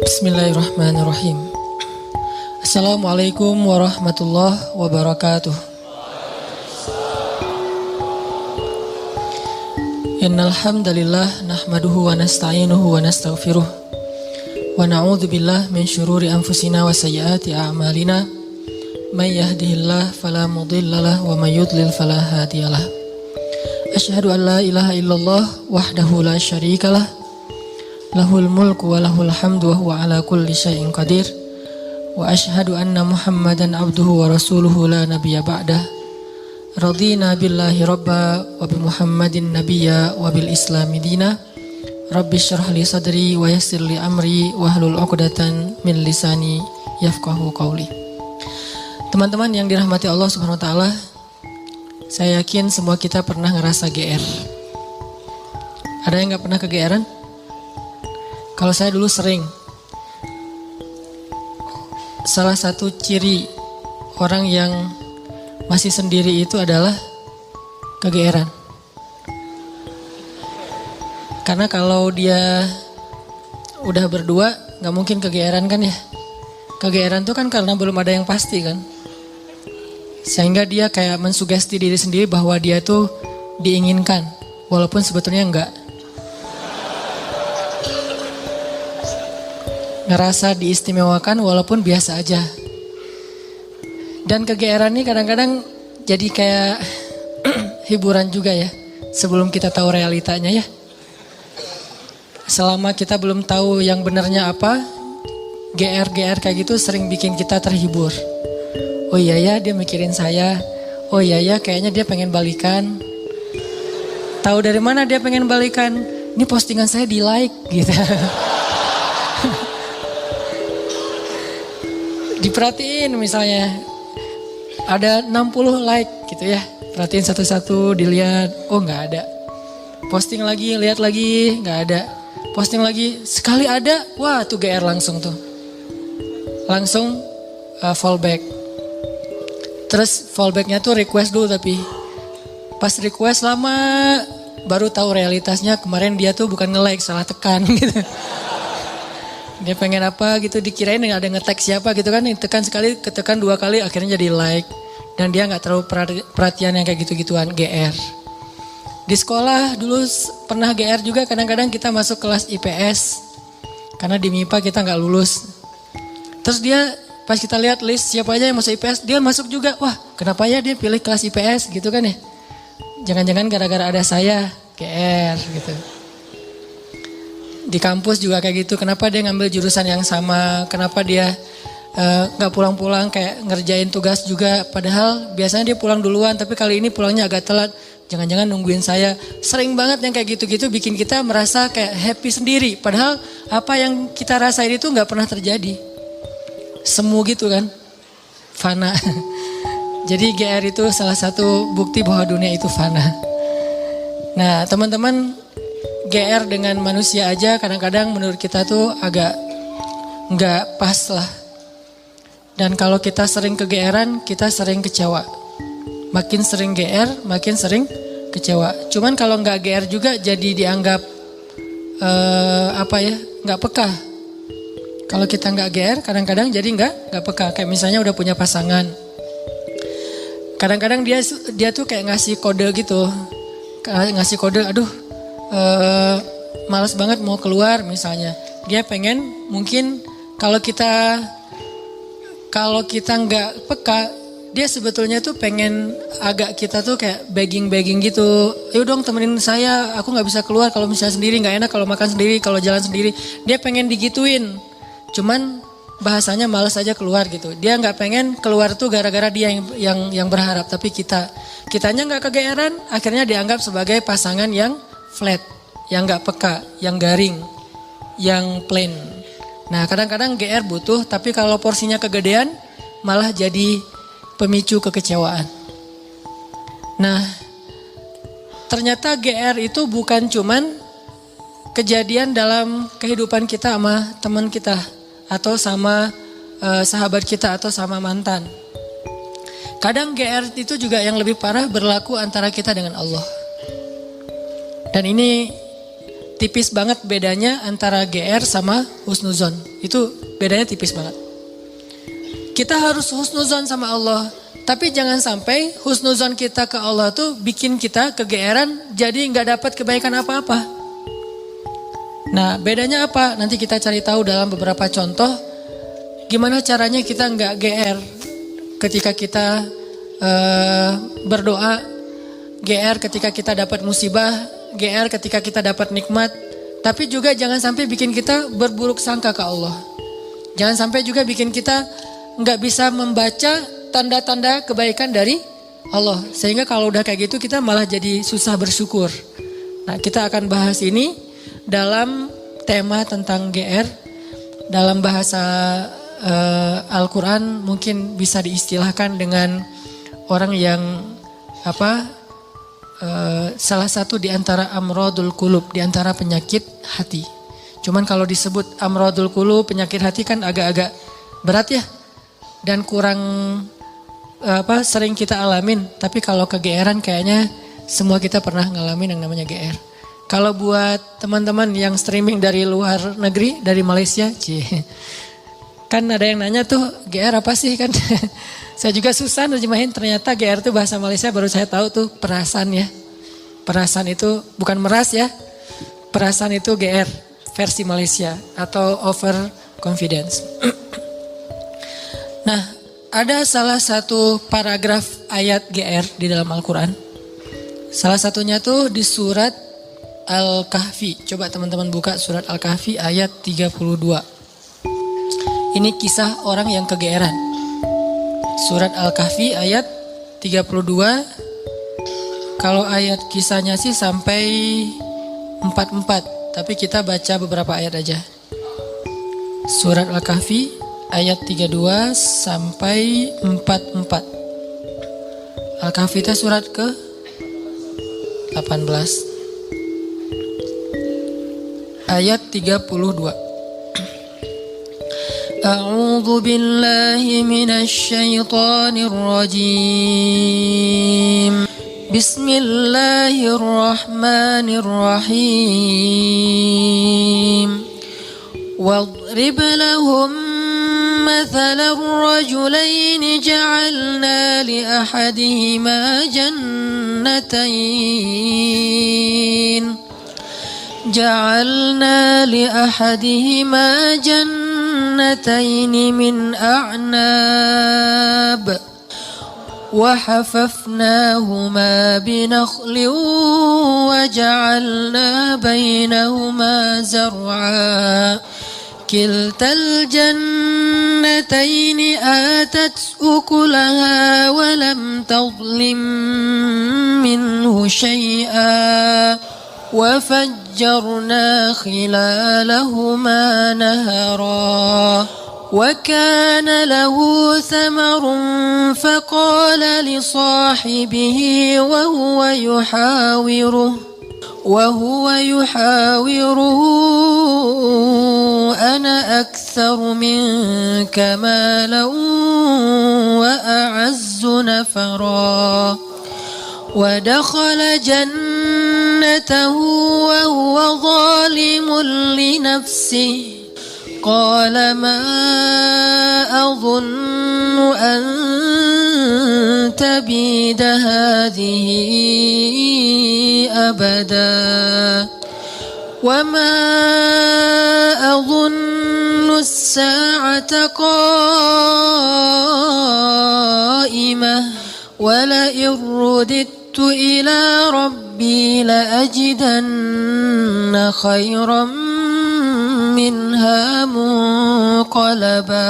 Bismillahirrahmanirrahim. Assalamualaikum warahmatullahi wabarakatuh. Innal hamdalillah nahmaduhu wa nasta'inuhu wa nastaghfiruh wa na'udzu billahi min syururi anfusina wa sayyiati a'malina. May yahdihillahu fala mudhillalah wa may yudlil fala hadiyalah. Asyhadu an la ilaha illallah wahdahu la syarikalah. Lahul mulku wa lahul hamdu wa huwa ala kulli syai'in qadir. Wa asyhadu anna Muhammadan abduhu wa rasuluhu la nabiyya ba'dah. Radina billahi rabba wa bi Muhammadin nabiyya wa bil islami dina. Rabbi syrah li sadri wa yassir li amri wa hlul 'uqdatan min lisani yafqahu qawli. Teman-teman yang dirahmati Allah Subhanahu wa taala, saya yakin semua kita pernah ngerasa GR. Ada yang enggak pernah kegeeran? Kalau saya dulu sering. Salah satu ciri orang yang masih sendiri itu adalah kegeeran. Karena kalau dia udah berdua gak mungkin kegeeran kan ya. Kegeeran itu kan karena belum ada yang pasti kan. Sehingga dia kayak mensugesti diri sendiri bahwa dia tuh diinginkan. Walaupun sebetulnya enggak. Ngerasa diistimewakan walaupun biasa aja. Dan kegeeran ini kadang-kadang jadi kayak hiburan juga ya. Sebelum kita tahu realitanya ya. Selama kita belum tahu yang benarnya apa, GR kayak gitu sering bikin kita terhibur. Oh iya ya dia mikirin saya. Oh iya ya kayaknya dia pengen balikan. Tahu dari mana dia pengen balikan? Ini postingan saya di like gitu. Diperhatiin misalnya ada 60 like gitu ya. Perhatiin satu-satu dilihat, oh gak ada. Posting lagi, lihat lagi, gak ada. Posting lagi, sekali ada, wah tuh GR langsung tuh. Langsung fallback. Terus fallbacknya tuh request dulu tapi. Pas request lama baru tahu realitasnya kemarin dia tuh bukan nge-like, salah tekan gitu. Dia pengen apa gitu, dikirain ada nge-tag siapa gitu kan, tekan sekali, ketekan 2 kali akhirnya jadi like. Dan dia gak terlalu perhatian yang kayak gitu-gituan, GR. Di sekolah dulu pernah GR juga, kadang-kadang kita masuk kelas IPS. Karena di MIPA kita gak lulus. Terus dia pas kita lihat list siapa aja yang masuk IPS, dia masuk juga. Wah kenapa ya dia pilih kelas IPS gitu kan ya. Jangan-jangan gara-gara ada saya, GR gitu. Di kampus juga kayak gitu, kenapa dia ngambil jurusan yang sama, kenapa dia gak pulang-pulang kayak ngerjain tugas juga, padahal biasanya dia pulang duluan, tapi kali ini pulangnya agak telat, jangan-jangan nungguin saya. Sering banget yang kayak gitu-gitu bikin kita merasa kayak happy sendiri, padahal apa yang kita rasain itu gak pernah terjadi. Semu gitu kan, fana. Jadi GR itu salah satu bukti bahwa dunia itu fana. Nah teman-teman, GR dengan manusia aja kadang-kadang menurut kita tuh agak nggak pas lah. Dan kalau kita sering kegeeran, kita sering kecewa. Makin sering GR, makin sering kecewa. Cuman kalau nggak GR juga jadi dianggap nggak peka. Kalau kita nggak GR, kadang-kadang jadi nggak peka. Kayak misalnya udah punya pasangan. Kadang-kadang dia tuh kayak ngasih kode gitu, ngasih kode, aduh. Malas banget mau keluar misalnya. Dia pengen mungkin kalau kita nggak peka, dia sebetulnya tuh pengen agak kita tuh kayak begging gitu. Ayo dong temenin saya, aku nggak bisa keluar kalau misalnya sendiri, nggak enak kalau makan sendiri, kalau jalan sendiri. Dia pengen digituin, cuman bahasanya malas aja keluar gitu. Dia nggak pengen keluar tuh gara-gara dia yang berharap, tapi kitanya nggak kegeeran, akhirnya dianggap sebagai pasangan yang flat, yang gak peka, yang garing, yang plain. Nah kadang-kadang GR butuh, tapi kalau porsinya kegedean malah jadi pemicu kekecewaan. Nah ternyata GR itu bukan cuman kejadian dalam kehidupan kita sama teman kita, atau sama sahabat kita, atau sama mantan. Kadang GR itu juga yang lebih parah berlaku antara kita dengan Allah. Dan ini tipis banget bedanya antara GR sama husnuzon. Itu bedanya tipis banget. Kita harus husnuzon sama Allah. Tapi jangan sampai husnuzon kita ke Allah tuh bikin kita kegeeran jadi gak dapat kebaikan apa-apa. Nah bedanya apa? Nanti kita cari tahu dalam beberapa contoh. Gimana caranya kita gak GR ketika kita berdoa. GR ketika kita dapat musibah. GR ketika kita dapat nikmat. Tapi juga jangan sampai bikin kita berburuk sangka ke Allah. Jangan sampai juga bikin kita gak bisa membaca tanda-tanda kebaikan dari Allah. Sehingga kalau udah kayak gitu kita malah jadi susah bersyukur. Nah kita akan bahas ini dalam tema tentang GR. Dalam bahasa Al-Quran mungkin bisa diistilahkan dengan orang yang salah satu di antara amrodul qulub, di antara penyakit hati. Cuman kalau disebut amrodul qulub, penyakit hati kan agak-agak berat ya. Dan kurang sering kita alamin, tapi kalau kegeeran kayaknya semua kita pernah ngalamin yang namanya GR. Kalau buat teman-teman yang streaming dari luar negeri, dari Malaysia, kan ada yang nanya tuh GR apa sih kan? Saya juga susah nerjemahin, ternyata GR itu bahasa Malaysia baru saya tahu tuh perasaan ya. Perasaan itu bukan meras ya, perasaan itu GR versi Malaysia atau over confidence. Nah, ada salah satu paragraf ayat GR di dalam Al-Quran. Salah satunya tuh di surat Al-Kahfi. Coba teman-teman buka surat Al-Kahfi ayat 32. Ini kisah orang yang kegeeran. Surat Al-Kahfi ayat 32. Kalau ayat kisahnya sih sampai 44. Tapi kita baca beberapa ayat aja. Surat Al-Kahfi ayat 32 sampai 44. Al-Kahfi itu surat ke 18. Ayat 32. A'udzu billahi minasy syaithanir rajim. Bismillahirrahmanirrahim. Wadrib lahum مثل الرجلين جعلنا لأحدهما جنتين من أعناب وحففناهما بنخل وجعلنا بينهما زرعا كلتا الجنتين آتت أكلها ولم تظلم منه شيئا وفجرنا خلالهما نهرا وكان له ثمر فقال لصاحبه وهو يحاوره أنا أكثر منك مالا وأعز نفرا ودخل جنته وهو ظالم لنفسه قال ما أظن أن تبيد هذه أبدا وما أظن الساعة قائمة ولئن رددت إلى ربي لأجدن خيرا منها منقلبا.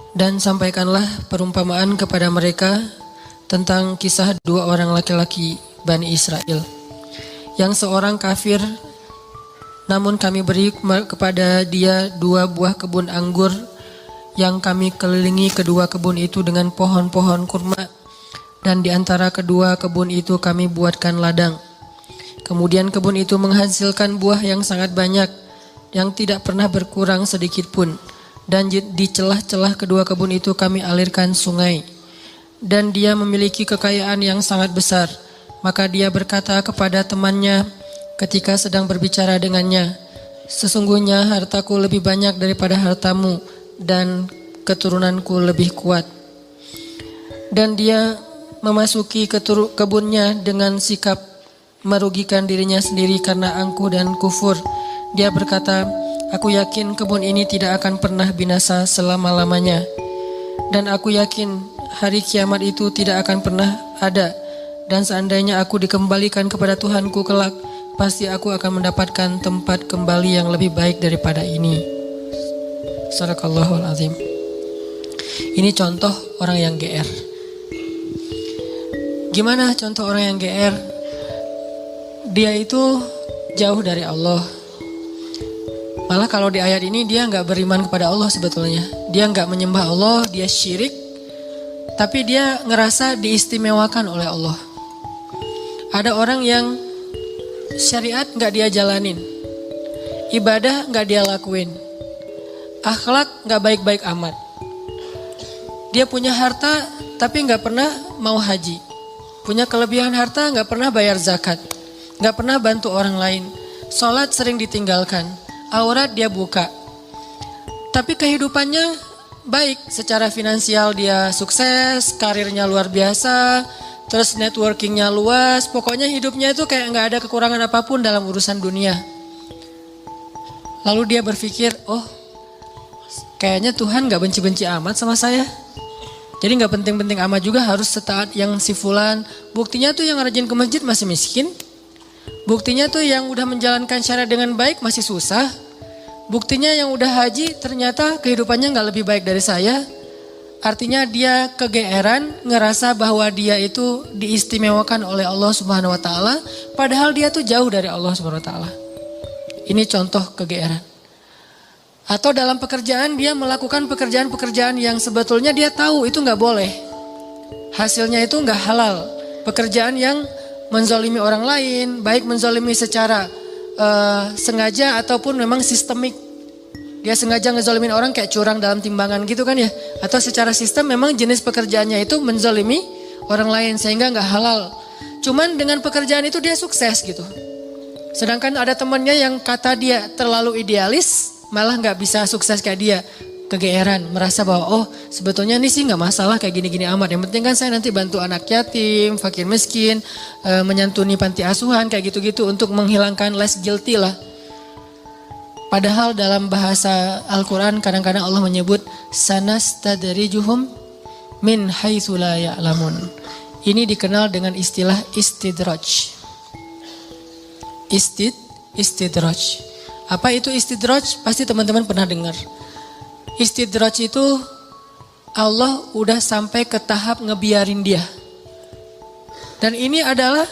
Dan sampaikanlah perumpamaan kepada mereka tentang kisah dua orang laki-laki Bani Israel. Yang seorang kafir, namun kami beri kepada dia dua buah kebun anggur yang kami kelilingi kedua kebun itu dengan pohon-pohon kurma. Dan di antara kedua kebun itu kami buatkan ladang. Kemudian kebun itu menghasilkan buah yang sangat banyak, yang tidak pernah berkurang sedikit pun. Dan di celah-celah kedua kebun itu kami alirkan sungai. Dan dia memiliki kekayaan yang sangat besar. Maka dia berkata kepada temannya, ketika sedang berbicara dengannya, sesungguhnya hartaku lebih banyak daripada hartamu dan keturunanku lebih kuat. Dan dia memasuki kebunnya dengan sikap merugikan dirinya sendiri karena angkuh dan kufur. Dia berkata, aku yakin kebun ini tidak akan pernah binasa selama-lamanya. Dan aku yakin hari kiamat itu tidak akan pernah ada. Dan seandainya aku dikembalikan kepada Tuhanku kelak, pasti aku akan mendapatkan tempat kembali yang lebih baik daripada ini. Sadaqallahul azim. Ini contoh orang yang GR. Gimana contoh orang yang GR? Dia itu jauh dari Allah. Malah kalau di ayat ini dia gak beriman kepada Allah sebetulnya. Dia gak menyembah Allah, dia syirik. Tapi dia ngerasa diistimewakan oleh Allah. Ada orang yang syariat gak dia jalanin, ibadah gak dia lakuin, akhlak gak baik-baik amat. Dia punya harta tapi gak pernah mau haji, punya kelebihan harta gak pernah bayar zakat, gak pernah bantu orang lain, sholat sering ditinggalkan, aurat dia buka. Tapi kehidupannya baik, secara finansial dia sukses, karirnya luar biasa, terus networkingnya luas, pokoknya hidupnya itu kayak gak ada kekurangan apapun dalam urusan dunia. Lalu dia berpikir, oh kayaknya Tuhan gak benci-benci amat sama saya. Jadi gak penting-penting amat juga harus setaat yang si fulan. Buktinya tuh yang rajin ke masjid masih miskin. Buktinya tuh yang udah menjalankan syariat dengan baik masih susah. Buktinya yang udah haji ternyata kehidupannya gak lebih baik dari saya. Artinya dia kegeeran, ngerasa bahwa dia itu diistimewakan oleh Allah Subhanahu wa taala, padahal dia tuh jauh dari Allah Subhanahu wa taala. Ini contoh kegeeran. Atau dalam pekerjaan dia melakukan pekerjaan-pekerjaan yang sebetulnya dia tahu itu nggak boleh. Hasilnya itu nggak halal. Pekerjaan yang menzalimi orang lain, baik menzalimi secara sengaja ataupun memang sistemik. Dia sengaja ngezalimin orang kayak curang dalam timbangan gitu kan ya. Atau secara sistem memang jenis pekerjaannya itu menzalimi orang lain sehingga gak halal. Cuman dengan pekerjaan itu dia sukses gitu. Sedangkan ada temannya yang kata dia terlalu idealis, malah gak bisa sukses kayak dia. Kegeeran, merasa bahwa oh sebetulnya ini sih gak masalah kayak gini-gini amat. Yang penting kan saya nanti bantu anak yatim, fakir miskin, menyantuni panti asuhan kayak gitu-gitu untuk menghilangkan less guilty lah. Padahal dalam bahasa Al-Quran kadang-kadang Allah menyebut sanastadrijuhum min haitsu la ya'lamun. Ini dikenal dengan istilah istidraj. Istidraj. Apa itu istidraj? Pasti teman-teman pernah dengar. Istidraj itu Allah udah sampai ke tahap ngebiarin dia. Dan ini adalah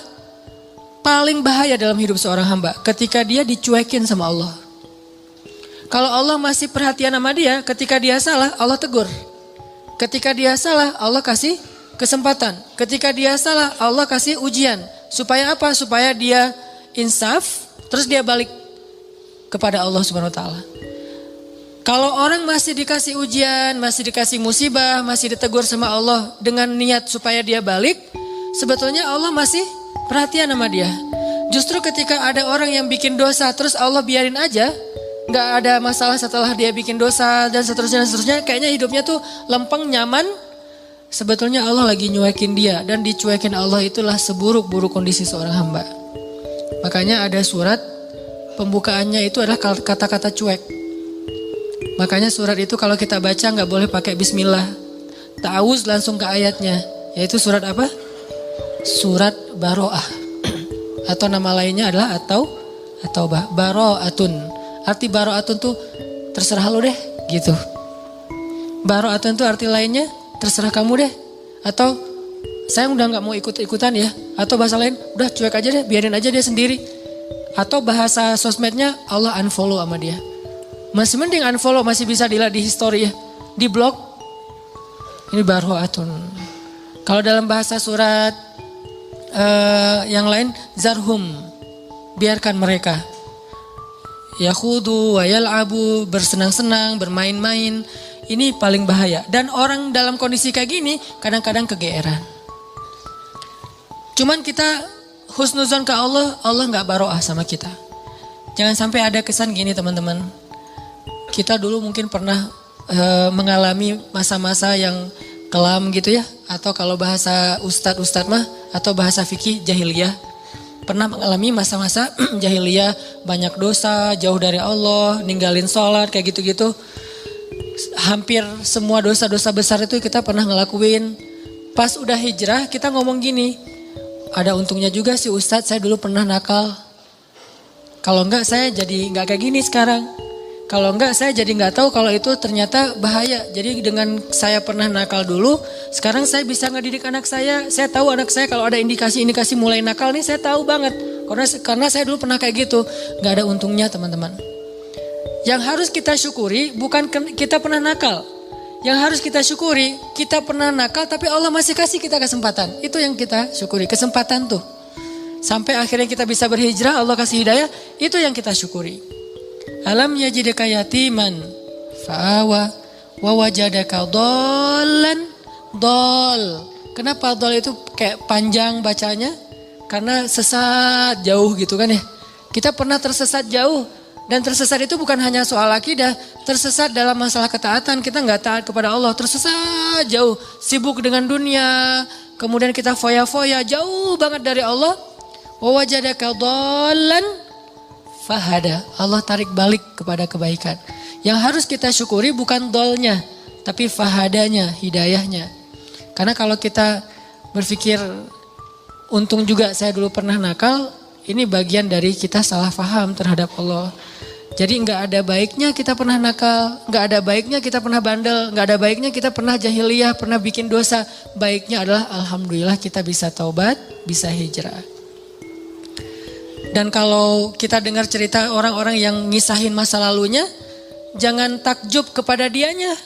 paling bahaya dalam hidup seorang hamba ketika dia dicuekin sama Allah. Kalau Allah masih perhatian sama dia, ketika dia salah, Allah tegur. Ketika dia salah, Allah kasih kesempatan. Ketika dia salah, Allah kasih ujian. Supaya apa? Supaya dia insaf, terus dia balik kepada Allah Subhanahu wa taala. Kalau orang masih dikasih ujian, masih dikasih musibah, masih ditegur sama Allah dengan niat supaya dia balik, sebetulnya Allah masih perhatian sama dia. Justru ketika ada orang yang bikin dosa, terus Allah biarin aja, gak ada masalah setelah dia bikin dosa dan seterusnya, kayaknya hidupnya tuh lempeng, nyaman. Sebetulnya Allah lagi nyuekin dia, dan dicuekin Allah itulah seburuk-buruk kondisi seorang hamba. Makanya ada surat pembukaannya itu adalah kata-kata cuek. Makanya surat itu kalau kita baca gak boleh pakai bismillah, ta'awuz langsung ke ayatnya. Yaitu surat apa? Surat Baro'ah. Atau nama lainnya adalah At-Taubah. Baro'atun. Arti baro'atun tuh terserah lu deh gitu. Baro'atun tuh arti lainnya terserah kamu deh. Atau saya udah gak mau ikut-ikutan ya. Atau bahasa lain udah cuek aja deh, biarin aja dia sendiri. Atau bahasa sosmednya Allah unfollow sama dia. Masih mending unfollow, masih bisa dilihat di history ya. Di blog ini baro'atun. Kalau dalam bahasa surat yang lain zarhum, biarkan mereka. Yakhudu wa yal'abu, bersenang-senang, bermain-main. Ini paling bahaya. Dan orang dalam kondisi kayak gini kadang-kadang kegeeran. Cuman kita husnuzon ke Allah, Allah nggak baroah sama kita. Jangan sampai ada kesan gini teman-teman. Kita dulu mungkin pernah mengalami masa-masa yang kelam gitu ya. Atau kalau bahasa ustadz mah, atau bahasa fikih jahiliyah. Pernah mengalami masa-masa jahiliyah, banyak dosa, jauh dari Allah, ninggalin sholat kayak gitu-gitu. Hampir semua dosa-dosa besar itu kita pernah ngelakuin. Pas udah hijrah kita ngomong gini, ada untungnya juga sih Ustadz, saya dulu pernah nakal. Kalau enggak saya jadi enggak kayak gini sekarang. Kalau enggak saya jadi enggak tahu kalau itu ternyata bahaya. Jadi dengan saya pernah nakal dulu, sekarang saya bisa ngedidik anak saya. Saya tahu anak saya kalau ada indikasi-indikasi mulai nakal nih, saya tahu banget. Karena saya dulu pernah kayak gitu. Enggak ada untungnya teman-teman. Yang harus kita syukuri bukan kita pernah nakal. Yang harus kita syukuri kita pernah nakal tapi Allah masih kasih kita kesempatan. Itu yang kita syukuri, kesempatan tuh. Sampai akhirnya kita bisa berhijrah, Allah kasih hidayah, itu yang kita syukuri. Alam yajidaka yatiman fa'awa wa wajadaka dhallan dhal. Kenapa dhal itu kayak panjang bacanya? Karena sesat jauh gitu kan ya. Kita pernah tersesat jauh. Dan tersesat itu bukan hanya soal akidah, tersesat dalam masalah ketaatan, kita nggak taat kepada Allah, tersesat jauh, sibuk dengan dunia, kemudian kita foya-foya jauh banget dari Allah. Wa wajadaka dhallan fahada. Allah tarik balik kepada kebaikan. Yang harus kita syukuri bukan dhalnya, tapi fahadanya, hidayahnya. Karena kalau kita berpikir untung juga saya dulu pernah nakal, ini bagian dari kita salah paham terhadap Allah. Jadi nggak ada baiknya kita pernah nakal, nggak ada baiknya kita pernah bandel, nggak ada baiknya kita pernah jahiliyah, pernah bikin dosa. Baiknya adalah alhamdulillah kita bisa taubat, bisa hijrah. Dan kalau kita dengar cerita orang-orang yang ngisahin masa lalunya, jangan takjub kepada dianya,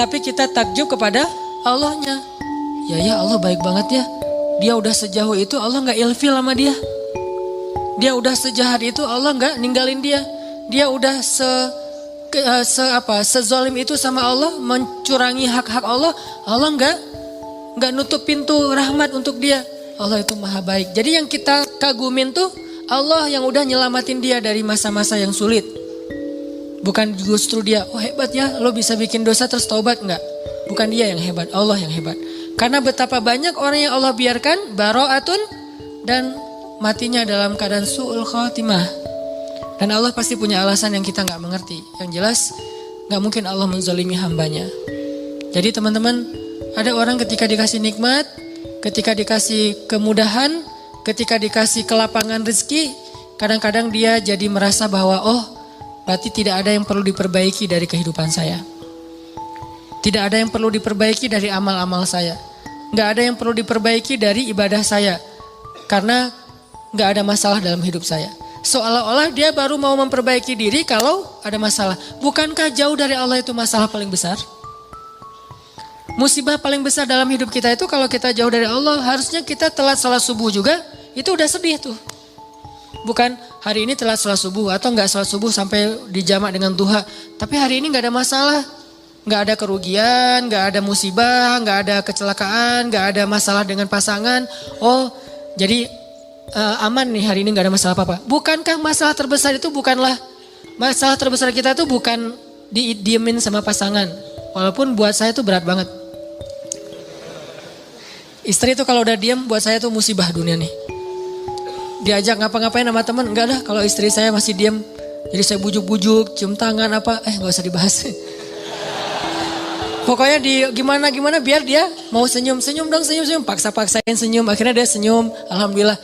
tapi kita takjub kepada Allahnya. Ya Allah baik banget ya, dia udah sejauh itu Allah nggak ilfil sama dia. Dia udah sejahat itu Allah nggak ninggalin dia. Dia udah sezolim itu sama Allah, mencurangi hak-hak Allah. Allah nggak nutup pintu rahmat untuk dia. Allah itu maha baik. Jadi yang kita kagumin tuh Allah yang udah nyelamatin dia dari masa-masa yang sulit. Bukan justru dia, oh hebat ya lo bisa bikin dosa terus taubat, enggak. Bukan dia yang hebat, Allah yang hebat. Karena betapa banyak orang yang Allah biarkan baro'atun dan matinya dalam keadaan su'ul khatimah. Dan Allah pasti punya alasan yang kita gak mengerti. Yang jelas gak mungkin Allah menzalimi hambanya. Jadi teman-teman, ada orang ketika dikasih nikmat, ketika dikasih kemudahan, ketika dikasih kelapangan rezeki, kadang-kadang dia jadi merasa bahwa oh berarti tidak ada yang perlu diperbaiki dari kehidupan saya. Tidak ada yang perlu diperbaiki dari amal-amal saya. Gak ada yang perlu diperbaiki dari ibadah saya. Karena gak ada masalah dalam hidup saya. Seolah-olah dia baru mau memperbaiki diri kalau ada masalah. Bukankah jauh dari Allah itu masalah paling besar? Musibah paling besar dalam hidup kita itu kalau kita jauh dari Allah, harusnya kita telat salat subuh juga, itu udah sedih tuh. Bukan hari ini telat salat subuh atau enggak salat subuh sampai dijamak dengan duha. Tapi hari ini enggak ada masalah. Enggak ada kerugian, enggak ada musibah, enggak ada kecelakaan, enggak ada masalah dengan pasangan. Oh, jadi aman nih hari ini gak ada masalah apa-apa. Bukankah masalah terbesar itu masalah terbesar kita itu bukan didiemin sama pasangan. Walaupun buat saya itu berat banget. Istri itu kalau udah diem buat saya itu musibah dunia nih. Diajak ngapa-ngapain sama teman, enggak dah kalau istri saya masih diem. Jadi saya bujuk-bujuk, cium tangan apa, gak usah dibahas. Pokoknya gimana biar dia mau senyum dong, senyum, paksa-paksain senyum, akhirnya dia senyum, alhamdulillah.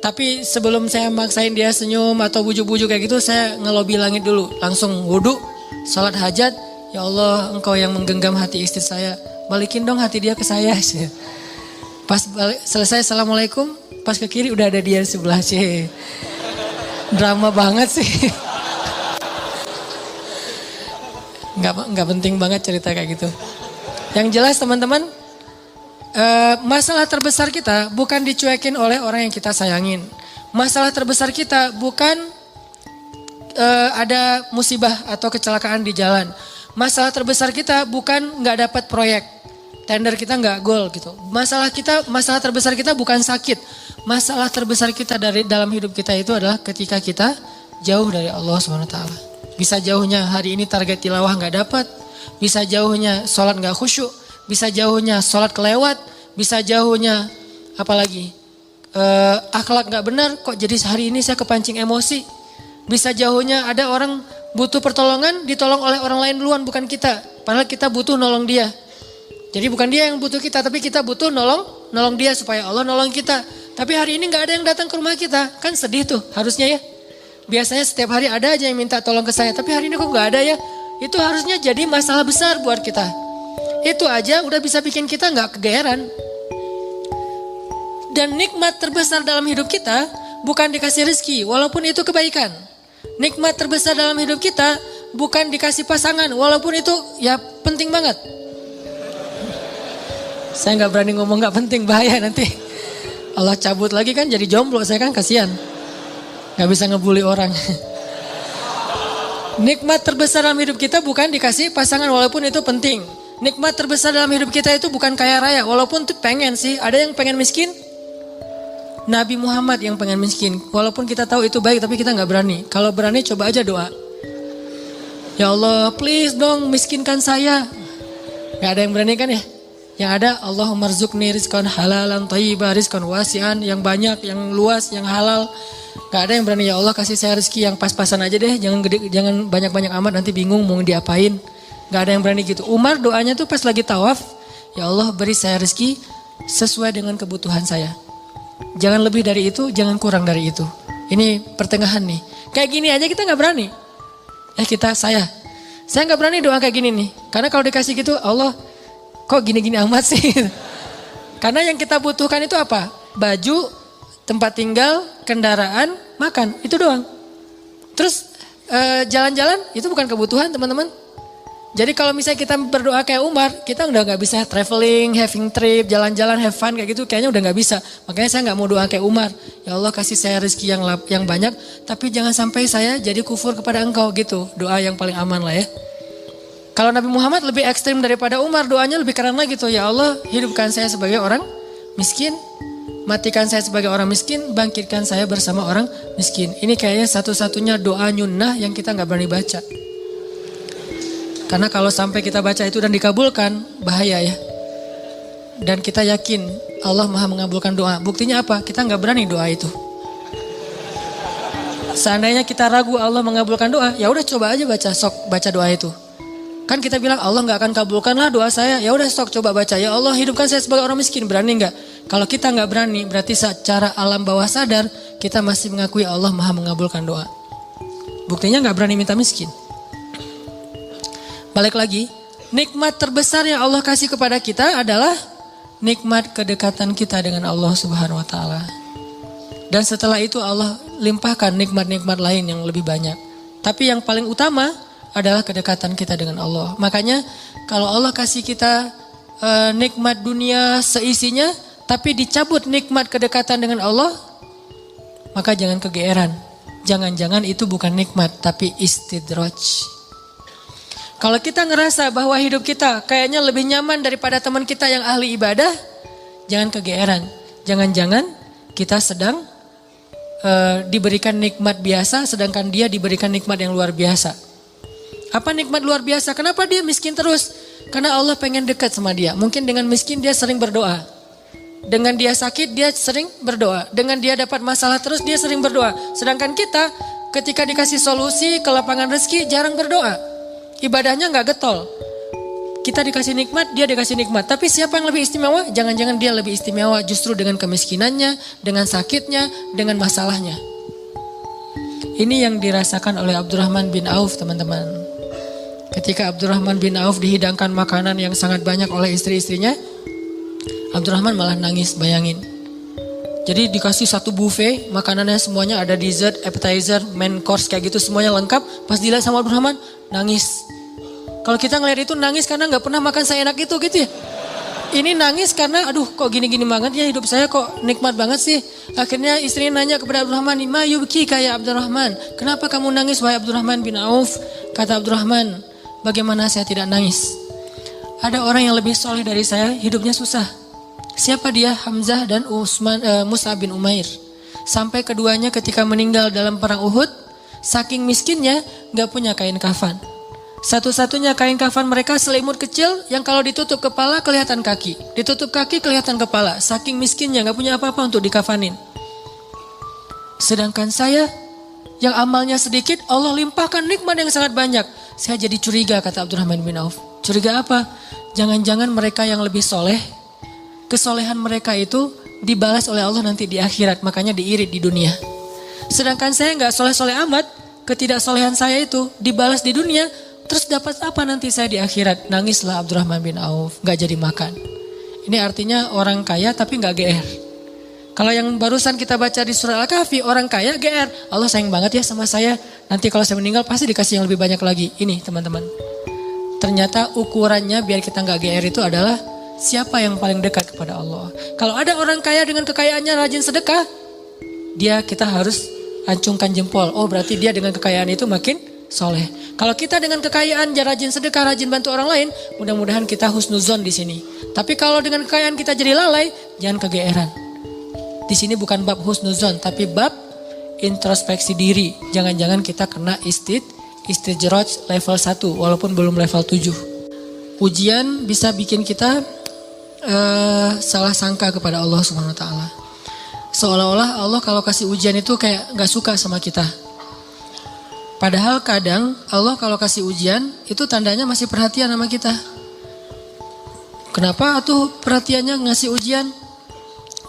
Tapi sebelum saya maksain dia senyum atau bujuk-bujuk kayak gitu, saya ngelobi langit dulu, langsung wudu, salat hajat. Ya Allah, engkau yang menggenggam hati istri saya, balikin dong hati dia ke saya. Pas selesai assalamualaikum, pas ke kiri udah ada dia di sebelah sih. Drama banget sih. Nggak penting banget cerita kayak gitu. Yang jelas teman-teman, masalah terbesar kita bukan dicuekin oleh orang yang kita sayangin. Masalah terbesar kita bukan ada musibah atau kecelakaan di jalan. Masalah terbesar kita bukan nggak dapat proyek. tender kita nggak gol gitu. Masalah terbesar kita bukan sakit. Masalah terbesar kita dari dalam hidup kita itu adalah ketika kita jauh dari Allah SWT. Bisa jauhnya hari ini target tilawah nggak dapat, bisa jauhnya sholat nggak khusyuk, bisa jauhnya sholat kelewat, bisa jauhnya apalagi akhlak nggak benar. Kok jadi hari ini saya kepancing emosi. Bisa jauhnya ada orang butuh pertolongan, ditolong oleh orang lain duluan, bukan kita. Padahal kita butuh nolong dia. Jadi bukan dia yang butuh kita, tapi kita butuh nolong dia supaya Allah nolong kita. Tapi hari ini nggak ada yang datang ke rumah kita, kan sedih tuh harusnya ya. Biasanya setiap hari ada aja yang minta tolong ke saya, tapi hari ini kok nggak ada ya. Itu harusnya jadi masalah besar buat kita. Itu aja udah bisa bikin kita nggak kegeeran. Dan nikmat terbesar dalam hidup kita bukan dikasih rezeki, walaupun itu kebaikan. Nikmat terbesar dalam hidup kita bukan dikasih pasangan, walaupun itu ya penting banget. Saya nggak berani ngomong nggak penting, bahaya nanti Allah cabut lagi kan jadi jomblo, saya kan kasihan, nggak bisa ngebully orang. Nikmat terbesar dalam hidup kita bukan dikasih pasangan, walaupun itu penting. Nikmat terbesar dalam hidup kita itu bukan kaya raya, walaupun tuh pengen sih. Ada yang pengen miskin? Nabi Muhammad yang pengen miskin, walaupun kita tahu itu baik tapi kita nggak berani. Kalau berani coba aja doa, ya Allah please dong miskinkan saya. Nggak ada yang berani kan ya? Yang ada Allahumma rzuqni rizqan halalan thayyiban rizqan wasi'an, yang banyak, yang luas, yang halal. Gak ada yang berani, ya Allah kasih saya rezeki yang pas-pasan aja deh, jangan banyak-banyak amat nanti bingung mau diapain. Gak ada yang berani gitu. Umar doanya tuh pas lagi tawaf, ya Allah beri saya rezeki sesuai dengan kebutuhan saya. Jangan lebih dari itu, jangan kurang dari itu. Ini pertengahan nih. Kayak gini aja kita gak berani. Saya gak berani doa kayak gini nih. Karena kalau dikasih gitu, Allah kok gini-gini amat sih? Karena yang kita butuhkan itu apa? Baju, tempat tinggal, kendaraan, makan, itu doang. Terus jalan-jalan itu bukan kebutuhan teman-teman. Jadi kalau misalnya kita berdoa kayak Umar, kita udah gak bisa traveling, having trip, jalan-jalan, have fun kayak gitu, kayaknya udah gak bisa. Makanya saya gak mau doa kayak Umar. Ya Allah kasih saya rezeki yang banyak, tapi jangan sampai saya jadi kufur kepada Engkau gitu. Doa yang paling aman lah ya. Kalau Nabi Muhammad lebih ekstrim daripada Umar, doanya lebih keren lagi tuh. Ya Allah hidupkan saya sebagai orang miskin, matikan saya sebagai orang miskin, bangkitkan saya bersama orang miskin. Ini kayaknya satu-satunya doa nyunnah yang kita gak berani baca. Karena kalau sampai kita baca itu dan dikabulkan, bahaya ya. Dan kita yakin Allah maha mengabulkan doa. Buktinya apa? Kita gak berani doa itu. Seandainya kita ragu Allah mengabulkan doa, ya udah coba aja baca doa itu. Kan kita bilang Allah gak akan kabulkan lah doa saya. Ya udah coba baca. Ya Allah hidupkan saya sebagai orang miskin. Berani gak? Kalau kita gak berani, berarti secara alam bawah sadar kita masih mengakui Allah maha mengabulkan doa. Buktinya gak berani minta miskin. Balik lagi, nikmat terbesar yang Allah kasih kepada kita adalah nikmat kedekatan kita dengan Allah Subhanahu wa taala. Dan setelah itu Allah limpahkan nikmat-nikmat lain yang lebih banyak. Tapi yang paling utama adalah kedekatan kita dengan Allah. Makanya kalau Allah kasih kita nikmat dunia seisinya, tapi dicabut nikmat kedekatan dengan Allah, maka jangan kegeeran. Jangan-jangan itu bukan nikmat, tapi istidraj. Kalau kita ngerasa bahwa hidup kita kayaknya lebih nyaman daripada teman kita yang ahli ibadah, jangan kegeeran. Jangan-jangan kita sedang diberikan nikmat biasa, sedangkan dia diberikan nikmat yang luar biasa. Apa nikmat luar biasa? Kenapa dia miskin terus? Karena Allah pengen dekat sama dia. Mungkin dengan miskin dia sering berdoa. Dengan dia sakit dia sering berdoa. Dengan dia dapat masalah terus dia sering berdoa. Sedangkan kita ketika dikasih solusi ke lapangan rezeki jarang berdoa. Ibadahnya gak getol. Kita dikasih nikmat, dia dikasih nikmat. Tapi siapa yang lebih istimewa? Jangan-jangan dia lebih istimewa justru dengan kemiskinannya, dengan sakitnya, dengan masalahnya. Ini yang dirasakan oleh Abdurrahman bin Auf, teman-teman. Ketika Abdurrahman bin Auf dihidangkan makanan yang sangat banyak oleh istri-istrinya, Abdurrahman malah nangis, bayangin. Jadi dikasih satu buffet, makanannya semuanya ada dessert, appetizer, main course kayak gitu semuanya lengkap. Pas dilihat sama Abdurrahman, nangis. Kalau kita ngeliat itu nangis karena gak pernah makan seenak itu gitu ya. Ini nangis karena aduh kok gini-gini banget ya hidup saya, kok nikmat banget sih. Akhirnya istrinya nanya kepada Abdurrahman, "Ma yubki kayak Abdurrahman, kenapa kamu nangis wahai Abdurrahman bin Auf?" Kata Abdurrahman, "Bagaimana saya tidak nangis? ada orang yang lebih soleh dari saya, hidupnya susah. Siapa dia? Hamzah dan Mus'ab bin Umair. Sampai keduanya ketika meninggal dalam perang Uhud, saking miskinnya gak punya kain kafan. Satu-satunya kain kafan mereka selimut kecil yang kalau ditutup kepala kelihatan kaki. Ditutup kaki kelihatan kepala. Saking miskinnya gak punya apa-apa untuk dikafanin. Sedangkan saya yang amalnya sedikit, Allah limpahkan nikmat yang sangat banyak. Saya jadi curiga, kata Abdurrahman bin Auf. Curiga apa? Jangan-jangan mereka yang lebih soleh, kesolehan mereka itu dibalas oleh Allah nanti di akhirat. Makanya diirit di dunia. Sedangkan saya gak soleh-soleh amat. Ketidaksolehan saya itu dibalas di dunia. Terus dapat apa nanti saya di akhirat? Nangislah Abdurrahman bin Auf. Gak jadi makan. Ini artinya orang kaya tapi gak GR. Kalau yang barusan kita baca di surah Al-Kahfi, orang kaya GR. Allah sayang banget ya sama saya. Nanti kalau saya meninggal pasti dikasih yang lebih banyak lagi. Ini teman-teman. Ternyata ukurannya biar kita gak GR itu adalah siapa yang paling dekat kepada Allah. Kalau ada orang kaya dengan kekayaannya rajin sedekah, kita harus acungkan jempol. Oh berarti dia dengan kekayaan itu makin soleh. Kalau kita dengan kekayaan rajin sedekah, rajin bantu orang lain, mudah-mudahan kita husnuzon di sini. Tapi kalau dengan kekayaan kita jadi lalai, jangan kegeeran. Di sini bukan bab husnuzon, tapi bab introspeksi diri. Jangan-jangan kita kena istijraj level 1 walaupun belum level 7. Ujian bisa bikin kita salah sangka kepada Allah Subhanahu wa taala. Seolah-olah Allah kalau kasih ujian itu kayak gak suka sama kita. Padahal kadang Allah kalau kasih ujian itu tandanya masih perhatian sama kita. Kenapa tuh perhatiannya ngasih ujian?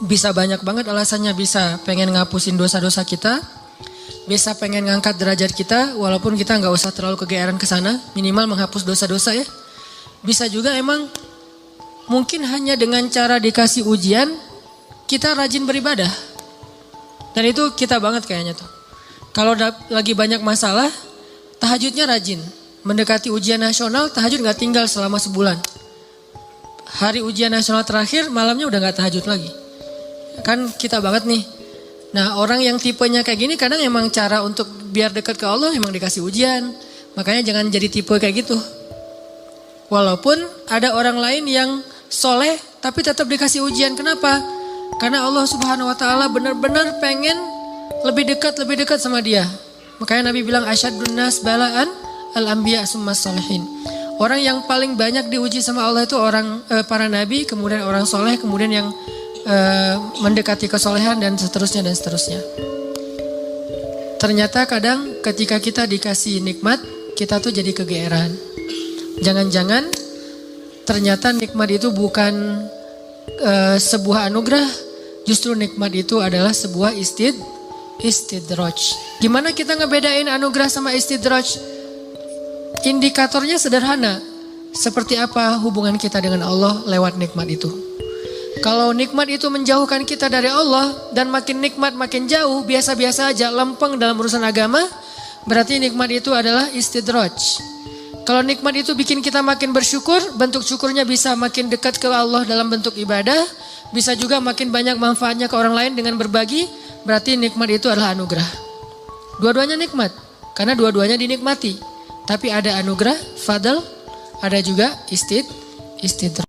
Bisa banyak banget alasannya. Bisa pengen ngapusin dosa-dosa kita, bisa pengen ngangkat derajat kita, walaupun kita gak usah terlalu kegeeran ke sana, minimal menghapus dosa-dosa ya. Bisa juga emang mungkin hanya dengan cara dikasih ujian kita rajin beribadah. Dan itu kita banget kayaknya tuh. Kalau lagi banyak masalah, tahajudnya rajin. Mendekati ujian nasional, tahajud gak tinggal selama sebulan. Hari ujian nasional terakhir, malamnya udah gak tahajud lagi. Kan kita banget nih. Nah orang yang tipenya kayak gini kadang emang cara untuk biar dekat ke Allah emang dikasih ujian. Makanya jangan jadi tipe kayak gitu. Walaupun ada orang lain yang soleh tapi tetap dikasih ujian. Kenapa? Karena Allah Subhanahu wa taala benar-benar pengen lebih dekat sama dia. Makanya Nabi bilang asyadun nas balaan al-anbiya summas salihin. Orang yang paling banyak diuji sama Allah itu orang para nabi, kemudian orang soleh, kemudian yang mendekati kesolehan dan seterusnya dan seterusnya. Ternyata kadang ketika kita dikasih nikmat, kita tuh jadi kegeeran. Jangan-jangan ternyata nikmat itu bukan sebuah anugerah, justru nikmat itu adalah sebuah istidraj. Gimana kita ngebedain anugerah sama istidraj? Indikatornya sederhana. Seperti apa hubungan kita dengan Allah lewat nikmat itu. Kalau nikmat itu menjauhkan kita dari Allah dan makin nikmat makin jauh, biasa-biasa aja, lempeng dalam urusan agama, berarti nikmat itu adalah istidraj. Kalau nikmat itu bikin kita makin bersyukur, bentuk syukurnya bisa makin dekat ke Allah dalam bentuk ibadah, bisa juga makin banyak manfaatnya ke orang lain dengan berbagi, berarti nikmat itu adalah anugerah. Dua-duanya nikmat, karena dua-duanya dinikmati. Tapi ada anugerah, fadl, ada juga istidraj.